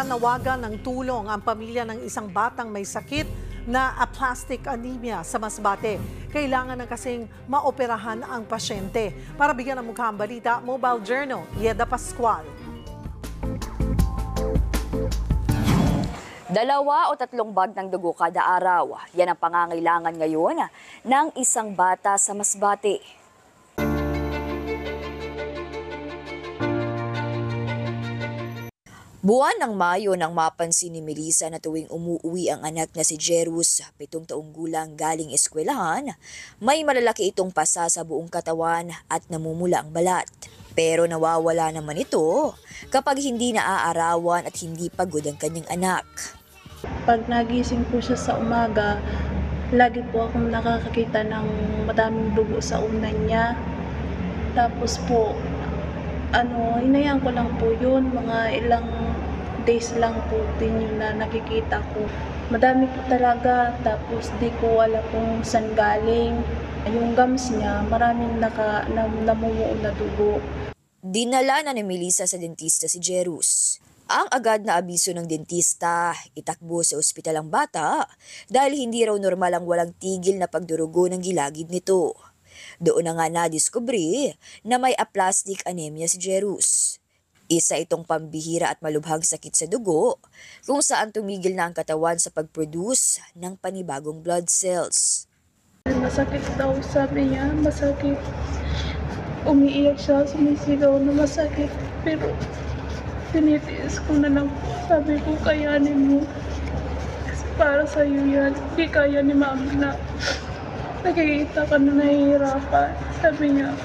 Nananawagan ng tulong ang pamilya ng isang batang may sakit na aplastic anemia sa Masbate. Kailangan na kasing maoperahan ang pasyente. Para bigyan ng mukha ang balita, Mobile Journal, Yeda Pascual. 2 o 3 bag ng dugo kada araw. Yan ang pangangailangan ngayon ng isang bata sa Masbate. Buwan ng Mayo nang mapansin ni Melissa na tuwing umuuwi ang anak na si Jerus, 7 taong gulang galing eskwelahan, may malalaki itong pasa sa buong katawan at namumula ang balat. Pero nawawala naman ito kapag hindi naaarawan at hindi pagod ang kanyang anak. Pag nagising po siya sa umaga, lagi po akong nakakakita ng madaming dugo sa unan niya. Tapos po, hinayaan ko lang po yun, mga ilang days lang po din yun na nakikita ko. Madami po talaga, tapos di ko alam kung saan galing. Yung gums niya, maraming namumuo na dugo. Dinala na ni Melissa sa dentista si Jerus. Ang agad na abiso ng dentista, itakbo sa ospital ang bata dahil hindi raw normal ang walang tigil na pagdurugo ng gilagid nito. Doon na nga nadiskubre na may aplastic anemia si Jerus. Isa itong pambihira at malubhang sakit sa dugo kung saan tumigil na ang katawan sa pag-produce ng panibagong blood cells. Masakit daw, sabi niya, masakit. Umiiyak siya, sumisigaw na masakit. Pero tinitiis ko na lang po. Sabi ko, kayanin mo. Kasi para sa'yo yan. Hindi kaya ni mama na nakikita ka na nahihirapan. Sabi niya,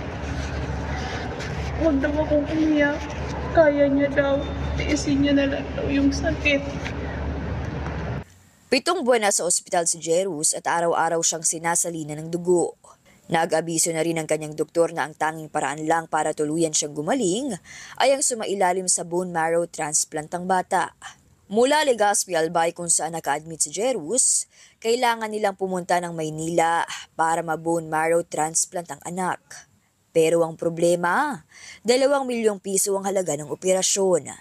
huwag daw akong umiyak. Kaya niya daw. Tiisin niya na lang daw yung sakit. 7 buwan na sa ospital si Jerus at araw-araw siyang sinasalina ng dugo. Nag-abiso na rin ang kanyang doktor na ang tanging paraan lang para tuluyan siyang gumaling ay ang sumailalim sa bone marrow transplant ng bata. Mula Legazpi, Albay kung saan naka-admit si Jerus, kailangan nilang pumunta ng Maynila para ma-bone marrow transplant ang anak. Pero ang problema, 2 milyong piso ang halaga ng operasyon.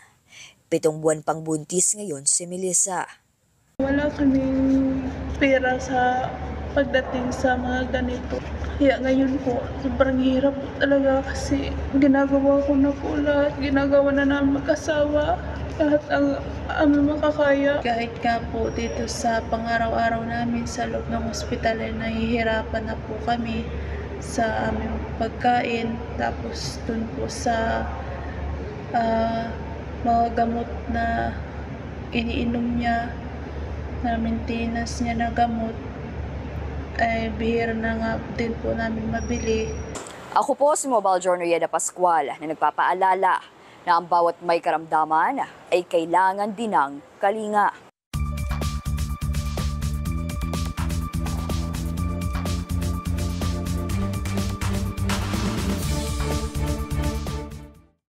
7 buwan pang buntis ngayon si Melissa. Wala kaming pera sa pagdating sa mga ganito. Kaya ngayon po, sobrang hirap po talaga kasi ginagawa ko na po lahat. Ginagawa na namin mag-asawa. Lahat ang aming makakaya. Kahit ka po dito sa pang-araw-araw namin sa loob ng ospital ay nahihirapan na po kami sa aming pagkain. Tapos dun po sa mga gamot na iniinom niya, na maintenance niya na gamot, ay bihira na nga din po namin mabili. Ako po si Mobile Journal Yeda Pascual na nagpapaalala na ang bawat may karamdaman ay kailangan din ng kalinga.